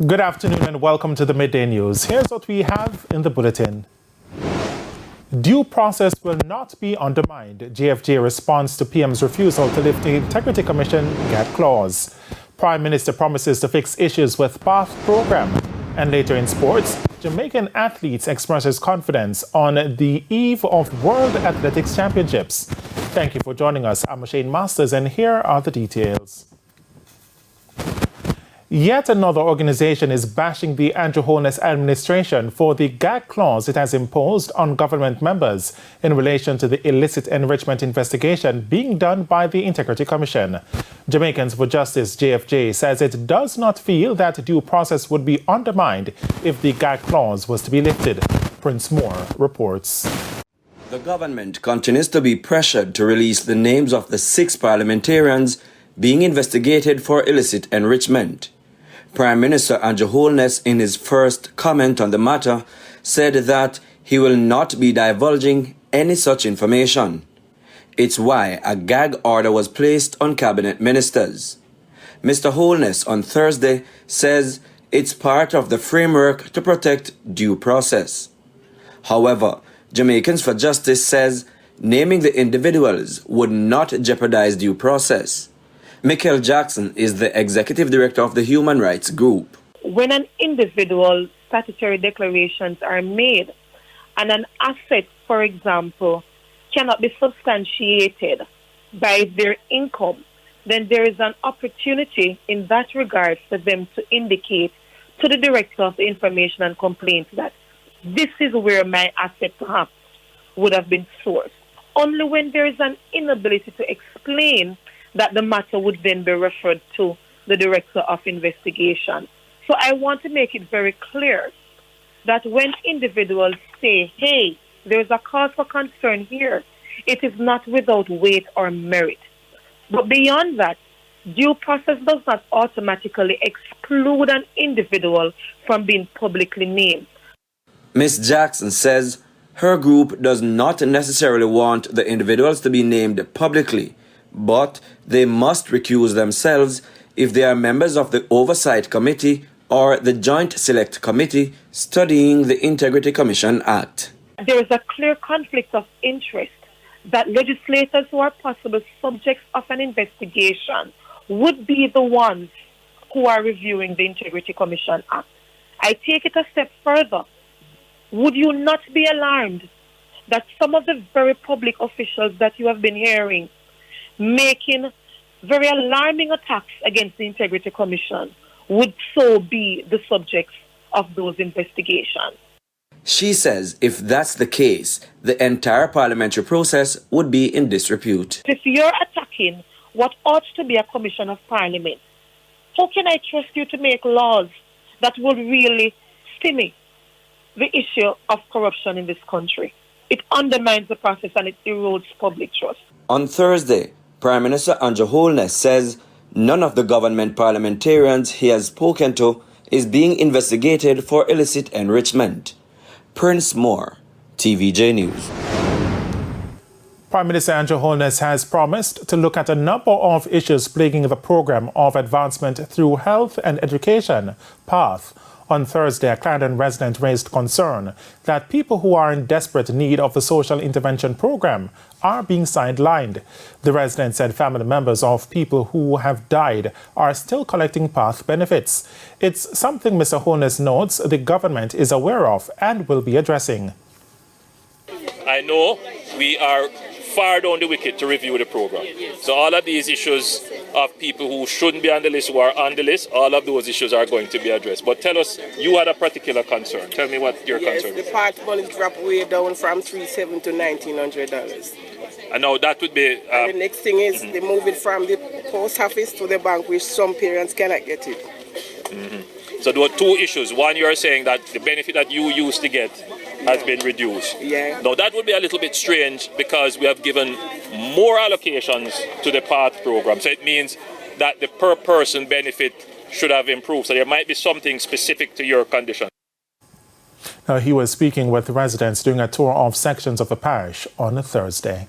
Good afternoon and welcome to the Midday News. Here's what we have in the bulletin. Due process will not be undermined. JFJ responds to PM's refusal to lift the Integrity Commission GAT clause. Prime Minister promises to fix issues with PATH program. And later in sports, Jamaican athletes expresses confidence on the eve of World Athletics Championships. Thank you for joining us. I'm Shane Masters and here are the details. Yet another organization is bashing the Andrew Holness administration for the gag clause it has imposed on government members in relation to the illicit enrichment investigation being done by the Integrity Commission. Jamaicans for Justice JFJ says it does not feel that due process would be undermined if the gag clause was to be lifted. Prince Moore reports. The government continues to be pressured to release the names of the 6 parliamentarians being investigated for illicit enrichment. Prime Minister Andrew Holness, in his first comment on the matter, said that he will not be divulging any such information. It's why a gag order was placed on cabinet ministers. Mr. Holness on Thursday says it's part of the framework to protect due process. However, Jamaicans for Justice says naming the individuals would not jeopardize due process. Michael Jackson is the executive director of the Human Rights Group. When an individual statutory declarations are made and an asset, for example, cannot be substantiated by their income, then there is an opportunity in that regard for them to indicate to the Director of the Information and Complaints that this is where my asset perhaps would have been sourced. Only when there is an inability to explain that the matter would then be referred to the Director of Investigation. So I want to make it very clear that when individuals say, hey, there's a cause for concern here, it is not without weight or merit. But beyond that, due process does not automatically exclude an individual from being publicly named. Ms. Jackson says her group does not necessarily want the individuals to be named publicly, but they must recuse themselves if they are members of the Oversight Committee or the Joint Select Committee studying the Integrity Commission Act. There is a clear conflict of interest that legislators who are possible subjects of an investigation would be the ones who are reviewing the Integrity Commission Act. I take it a step further. Would you not be alarmed that some of the very public officials that you have been hearing making very alarming attacks against the Integrity Commission would so be the subjects of those investigations? She says if that's the case, the entire parliamentary process would be in disrepute. If you're attacking what ought to be a commission of parliament, how can I trust you to make laws that will really stimulate the issue of corruption in this country? It undermines the process and it erodes public trust. On Thursday, Prime Minister Andrew Holness says none of the government parliamentarians he has spoken to is being investigated for illicit enrichment. Prince Moore, TVJ News. Prime Minister Andrew Holness has promised to look at a number of issues plaguing the program of advancement through health and education, PATH. On Thursday, a Clarendon resident raised concern that people who are in desperate need of the social intervention program are being sidelined. The resident said family members of people who have died are still collecting PATH benefits. It's something Mr. Holness notes the government is aware of and will be addressing. I know we are far down the wicket to review the program. So all of these issues of people who shouldn't be on the list, who are on the list, all of those issues are going to be addressed. But tell us, you had a particular concern. Tell me what your concern is. The PATH money dropped way down from $370 to $1,900. And now that would be... and the next thing is they move it from the post office to the bank, which some parents cannot get it. So there were 2 issues. One, you're saying that the benefit that you used to get has been reduced. Yeah. Now that would be a little bit strange because we have given more allocations to the PATH program. So it means that the per person benefit should have improved. So there might be something specific to your condition. Now, he was speaking with residents during a tour of sections of the parish on Thursday.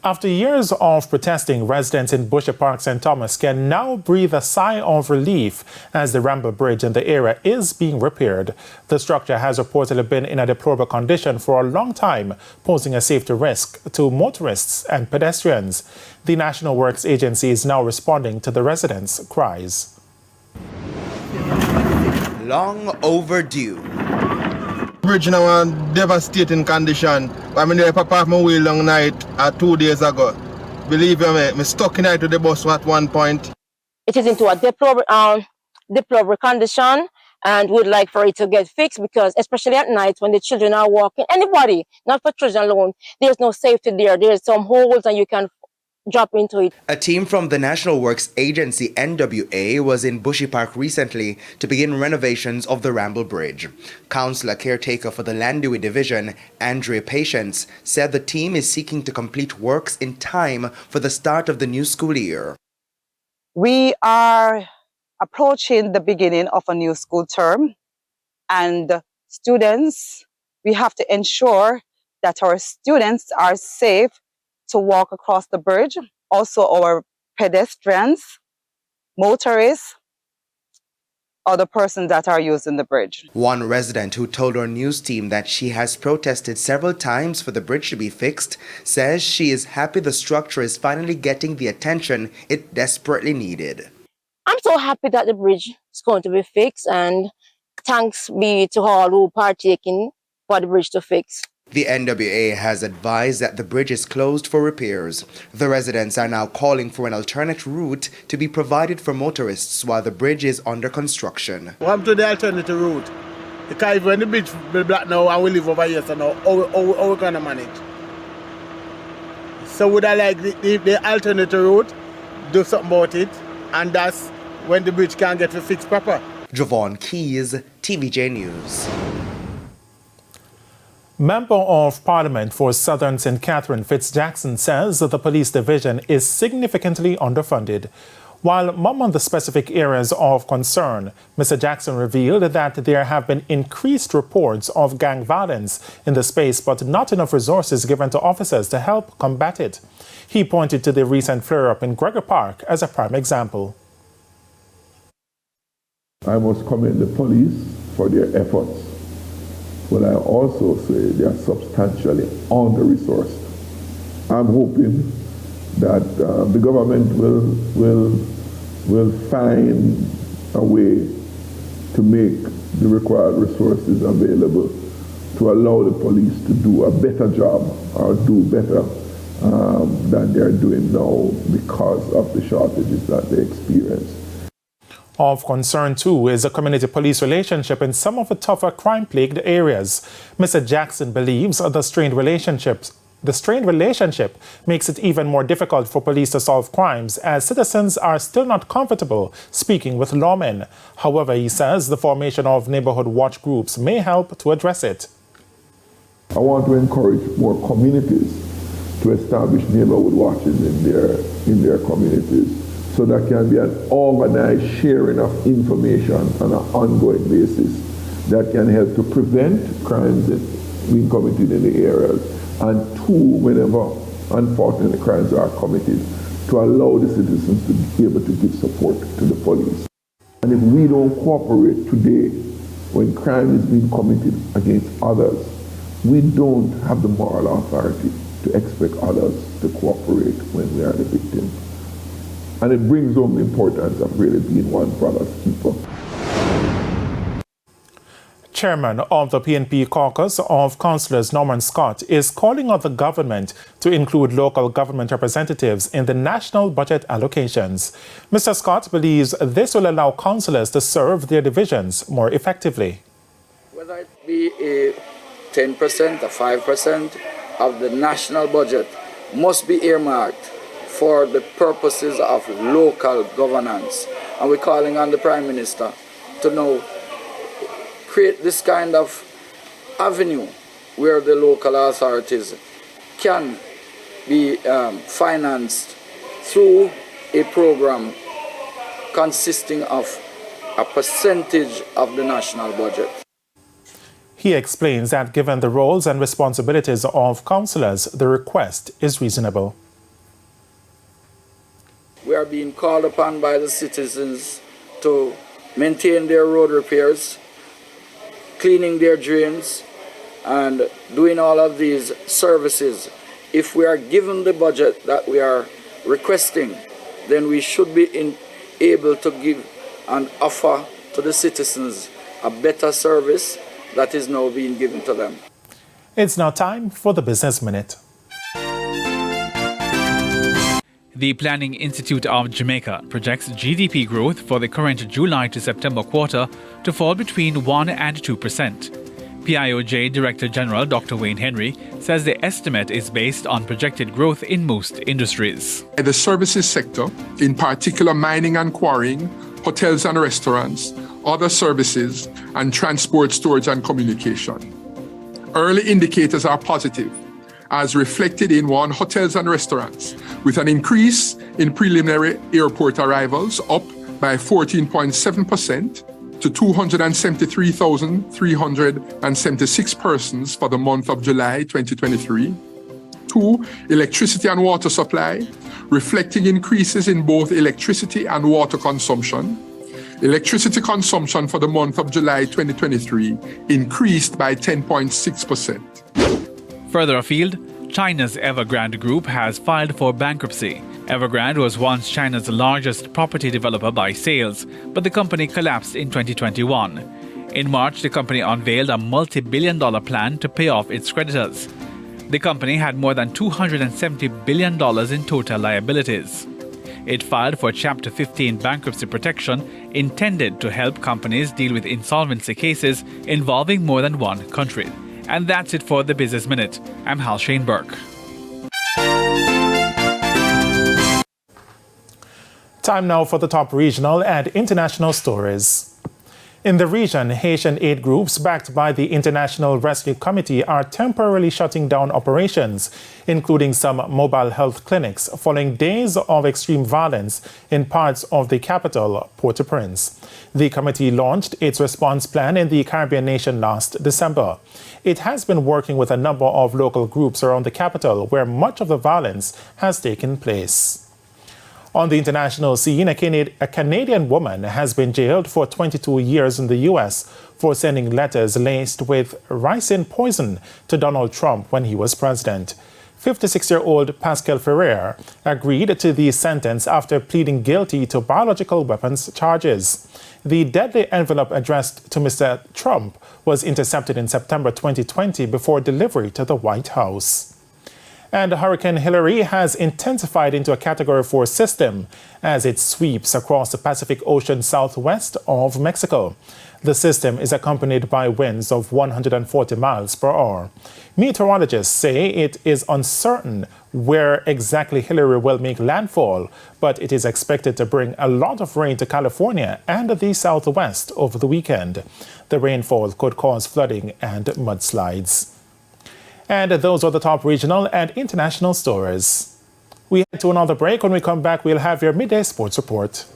After years of protesting, residents in Bushy Park, St. Thomas can now breathe a sigh of relief as the Ramble Bridge in the area is being repaired. The structure has reportedly been in a deplorable condition for a long time, posing a safety risk to motorists and pedestrians. The National Works Agency is now responding to the residents' cries. Long overdue. Bridge now in devastating condition. I mean, I pop off my wheel long night 2 days ago. Believe you me, stuck in it to the bus at one point. It is into a deplorable condition, and we'd like for it to get fixed because, especially at night when the children are walking, anybody, not for children alone, there's no safety there. There's some holes and you can drop into it. A team from the National Works Agency, NWA, was in Bushy Park recently to begin renovations of the Ramble Bridge. Councillor caretaker for the Landui Division, Andre Patience, said the team is seeking to complete works in time for the start of the new school year. We are approaching the beginning of a new school term, and students, we have to ensure that our students are safe to walk across the bridge. Also our pedestrians, motorists, other persons that are using the bridge. One resident who told our news team that she has protested several times for the bridge to be fixed says she is happy the structure is finally getting the attention it desperately needed. I'm so happy that the bridge is going to be fixed, and thanks be to all who partaking for the bridge to fix. The NWA has advised that the bridge is closed for repairs. The residents are now calling for an alternate route to be provided for motorists while the bridge is under construction. Come to the alternative route. Because when the bridge will black now and we live over here, so now how we going to manage? So would I like the alternative route, do something about it, and that's when the bridge can get fixed proper. Javon Keys, TVJ News. Member of Parliament for Southern St. Catherine Fitzjackson says that the police division is significantly underfunded. While mum on the specific areas of concern, Mr. Jackson revealed that there have been increased reports of gang violence in the space, but not enough resources given to officers to help combat it. He pointed to the recent flare-up in Gregory Park as a prime example. I must commend the police for their efforts. But I also say they are substantially under-resourced. I'm hoping that the government will find a way to make the required resources available to allow the police to do a better job or do better than they're doing now because of the shortages that they experience. Of concern, too, is the community police relationship in some of the tougher crime-plagued areas. Mr. Jackson believes the strained relationship makes it even more difficult for police to solve crimes, as citizens are still not comfortable speaking with lawmen. However, he says the formation of neighborhood watch groups may help to address it. I want to encourage more communities to establish neighborhood watches in their communities, so there can be an organized sharing of information on an ongoing basis that can help to prevent crimes that being committed in the areas, and two, whenever unfortunate crimes are committed, to allow the citizens to be able to give support to the police. And if we don't cooperate today, when crime is being committed against others, we don't have the moral authority to expect others to cooperate when we are the victim. And it brings home the importance of really being one brother's keeper. Chairman of the PNP caucus of councillors Norman Scott is calling on the government to include local government representatives in the national budget allocations. Mr. Scott believes this will allow councillors to serve their divisions more effectively. Whether it be a 10% or 5% of the national budget must be earmarked for the purposes of local governance. And we're calling on the Prime Minister to now create this kind of avenue where the local authorities can be financed through a program consisting of a percentage of the national budget. He explains that given the roles and responsibilities of councillors, the request is reasonable. we are being called upon by the citizens to maintain their road repairs, cleaning their drains, and doing all of these services. If we are given the budget that we are requesting, then we should be able to give and offer to the citizens a better service that is now being given to them. It's now time for the Business Minute. The Planning Institute of Jamaica projects GDP growth for the current July to September quarter to fall between 1 and 2%. PIOJ Director General Dr. Wayne Henry says the estimate is based on projected growth in most industries. The services sector, in particular mining and quarrying, hotels and restaurants, other services, and transport, storage and communication. Early indicators are positive, as reflected in hotels and restaurants, with an increase in preliminary airport arrivals up by 14.7% to 273,376 persons for the month of July 2023. 2. Electricity and water supply, reflecting increases in both electricity and water consumption. Electricity consumption for the month of July 2023 increased by 10.6%. Further afield, China's Evergrande Group has filed for bankruptcy. Evergrande was once China's largest property developer by sales, but the company collapsed in 2021. In March, the company unveiled a multi-billion-dollar plan to pay off its creditors. The company had more than $270 billion in total liabilities. It filed for Chapter 15 bankruptcy protection intended to help companies deal with insolvency cases involving more than one country. And that's it for the Business Minute. I'm Hal Shane Burke. Time now for the top regional and international stories. In the region, Haitian aid groups backed by the International Rescue Committee are temporarily shutting down operations, including some mobile health clinics, following days of extreme violence in parts of the capital, Port-au-Prince. The committee launched its response plan in the Caribbean nation last December. It has been working with a number of local groups around the capital where much of the violence has taken place. On the international scene, a Canadian woman has been jailed for 22 years in the U.S. for sending letters laced with ricin poison to Donald Trump when he was president. 56-year-old Pascal Ferrer agreed to the sentence after pleading guilty to biological weapons charges. The deadly envelope addressed to Mr. Trump was intercepted in September 2020 before delivery to the White House. And Hurricane Hilary has intensified into a Category 4 system as it sweeps across the Pacific Ocean southwest of Mexico. The system is accompanied by winds of 140 miles per hour. Meteorologists say it is uncertain where exactly Hilary will make landfall, but it is expected to bring a lot of rain to California and the southwest over the weekend. The rainfall could cause flooding and mudslides. And those are the top regional and international stories. We head to another break. When we come back, we'll have your midday sports report.